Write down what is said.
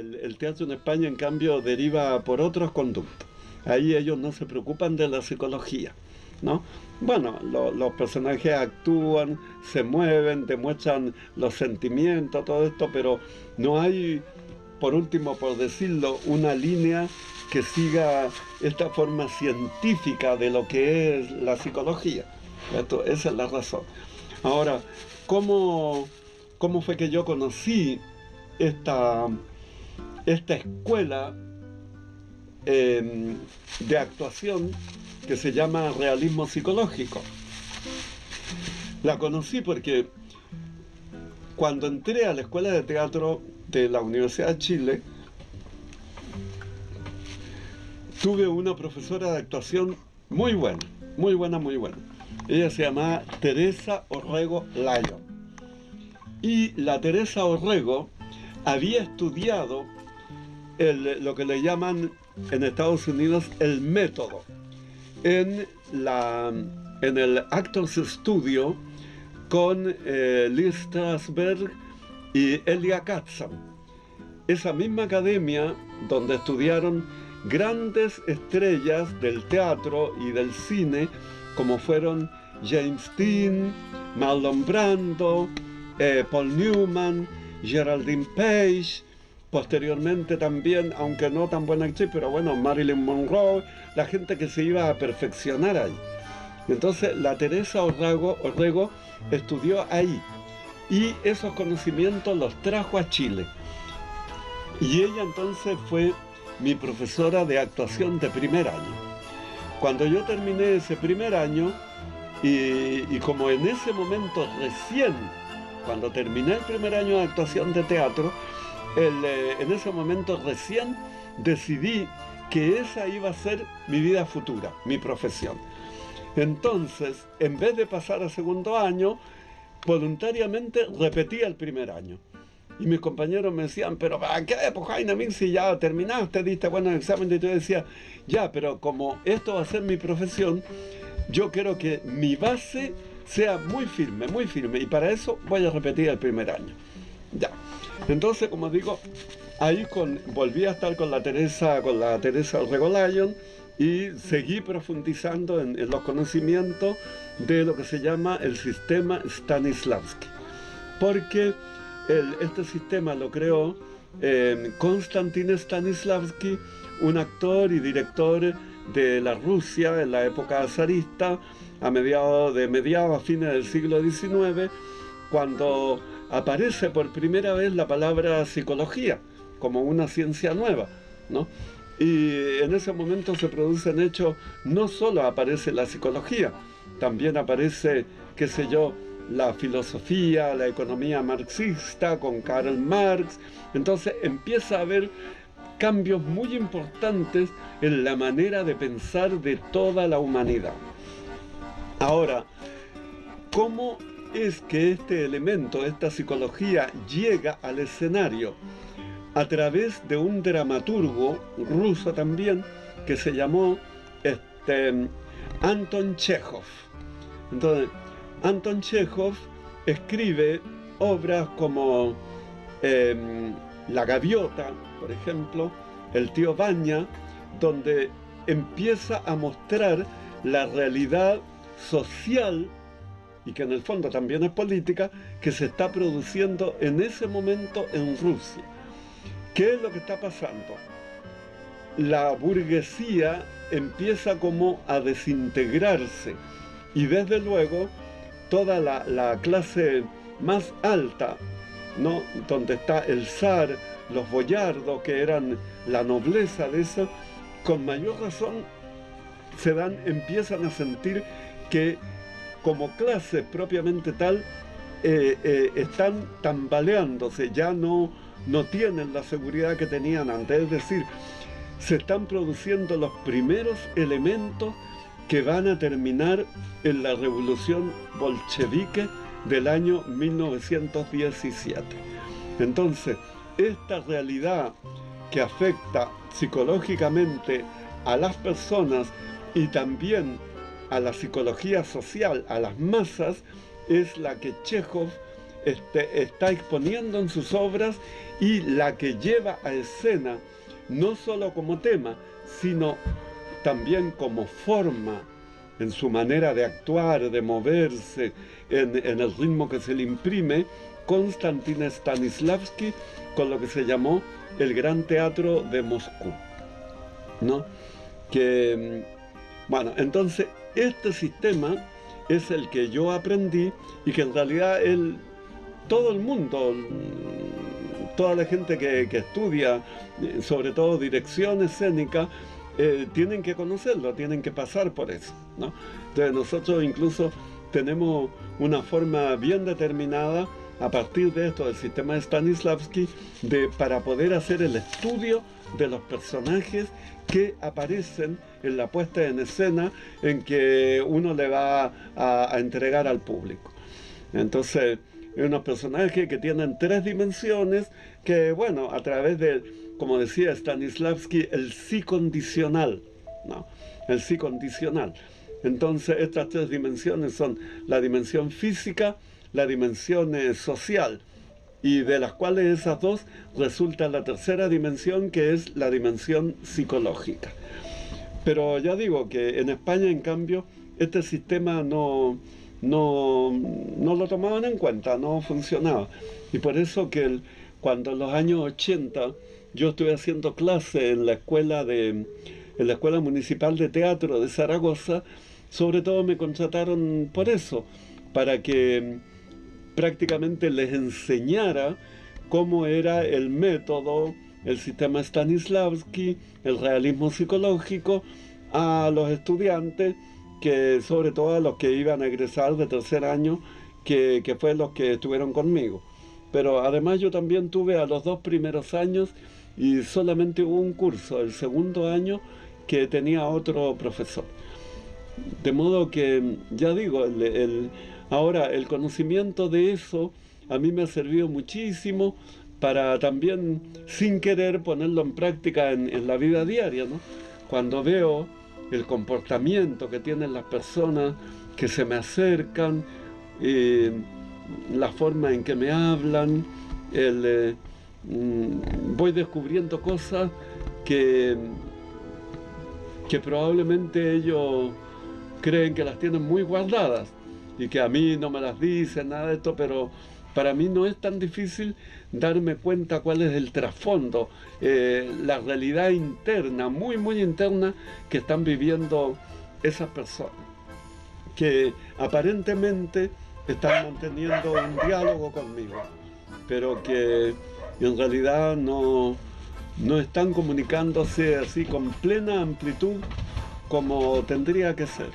el teatro en España, en cambio, deriva por otros conductos. Ahí ellos no se preocupan de la psicología, ¿no? Bueno, los personajes actúan, se mueven, demuestran los sentimientos, todo esto, pero no hay, por último, por decirlo, una línea que siga esta forma científica de lo que es la psicología. Esa es la razón. Ahora, ¿cómo fue que yo conocí esta, esta escuela de actuación que se llama realismo psicológico? La conocí porque cuando entré a la escuela de teatro de la Universidad de Chile, tuve una profesora de actuación muy buena, muy buena, muy buena. Ella se llamaba Teresa Orrego Lyon. Y la Teresa Orrego había estudiado lo que le llaman en Estados Unidos el método en el Actors Studio con Lee Strasberg y Elia Katzan. Esa misma academia donde estudiaron grandes estrellas del teatro y del cine, como fueron James Dean, Marlon Brando, Paul Newman, Geraldine Page, posteriormente también, aunque no tan buena actriz, pero bueno, Marilyn Monroe, la gente que se iba a perfeccionar ahí. Entonces la Teresa Orrego estudió ahí y esos conocimientos los trajo a Chile. Y ella entonces fue mi profesora de actuación de primer año. Cuando yo terminé ese primer año, y como en ese momento recién, cuando terminé el primer año de actuación de teatro, en ese momento recién decidí que esa iba a ser mi vida futura, mi profesión. Entonces, en vez de pasar a segundo año, voluntariamente repetí el primer año. Y mis compañeros me decían, pero ¿para qué? Pues Jaime, Mix, si ya terminaste, diste buenos exámenes, y yo decía, ya, pero como esto va a ser mi profesión, yo quiero que mi base sea muy firme, y para eso voy a repetir el primer año. Ya. Entonces, como digo, ahí volví a estar con la Teresa Orrego Lyon y seguí profundizando en los conocimientos de lo que se llama el sistema Stanislavski. Porque este sistema lo creó Konstantin Stanislavski, un actor y director de la Rusia en la época zarista, a fines del siglo XIX, cuando aparece por primera vez la palabra psicología como una ciencia nueva, ¿no? Y en ese momento se producen hechos, no solo aparece la psicología, también aparece, qué sé yo, la filosofía, la economía marxista con Karl Marx. Entonces empieza a haber cambios muy importantes en la manera de pensar de toda la humanidad. Ahora, ¿cómo es que este elemento, esta psicología, llega al escenario? A través de un dramaturgo ruso también, que se llamó Anton Chekhov. Entonces, Anton Chekhov escribe obras como La Gaviota, por ejemplo, El tío Vanya, donde empieza a mostrar la realidad social, y que en el fondo también es política, que se está produciendo en ese momento en Rusia. ¿Qué es lo que está pasando? La burguesía empieza como a desintegrarse, y desde luego toda la clase más alta, ¿no?, donde está el zar, los boyardos, que eran la nobleza de eso, con mayor razón empiezan a sentir que como clase propiamente tal están tambaleándose, ya no tienen la seguridad que tenían antes. Es decir, se están produciendo los primeros elementos que van a terminar en la revolución bolchevique del año 1917. Entonces, esta realidad que afecta psicológicamente a las personas y también a la psicología social, a las masas, es la que Chekhov está exponiendo en sus obras y la que lleva a escena, no solo como tema, sino también como forma, en su manera de actuar, de moverse, en el ritmo que se le imprime, Konstantin Stanislavski, con lo que se llamó el Gran Teatro de Moscú, ¿no? Bueno, entonces este sistema es el que yo aprendí y que en realidad todo el mundo, toda la gente que estudia, sobre todo dirección escénica, tienen que conocerlo, tienen que pasar por eso, ¿no? Entonces nosotros incluso tenemos una forma bien determinada a partir de esto del sistema de Stanislavski para poder hacer el estudio de los personajes que aparecen en la puesta en escena en que uno le va a entregar al público. Entonces, unos personajes que tienen 3 dimensiones que, bueno, a través de, como decía Stanislavski, el sí condicional, ¿no? El sí condicional. Entonces, estas 3 dimensiones son la dimensión física, la dimensión social, y de las cuales esas 2 resulta la tercera dimensión, que es la dimensión psicológica. Pero ya digo que en España, en cambio, este sistema no lo tomaban en cuenta, no funcionaba. Y por eso que cuando en los años 80 yo estuve haciendo clase en la escuela municipal de teatro de Zaragoza, sobre todo me contrataron por eso, para que prácticamente les enseñara cómo era el método, el sistema Stanislavski, el realismo psicológico a los estudiantes, que sobre todo a los que iban a egresar de tercer año, que fue los que estuvieron conmigo. Pero además yo también tuve a los 2 primeros años y solamente hubo un curso, el segundo año, que tenía otro profesor. De modo que, ya digo, ahora el conocimiento de eso a mí me ha servido muchísimo para también, sin querer, ponerlo en práctica en la vida diaria, ¿no? Cuando veo el comportamiento que tienen las personas que se me acercan, la forma en que me hablan, voy descubriendo cosas que probablemente ellos creen que las tienen muy guardadas y que a mí no me las dicen, nada de esto, pero para mí no es tan difícil darme cuenta cuál es el trasfondo, la realidad interna, muy muy interna, que están viviendo esas personas, que aparentemente están manteniendo un diálogo conmigo, pero que en realidad no están comunicándose así con plena amplitud como tendría que ser.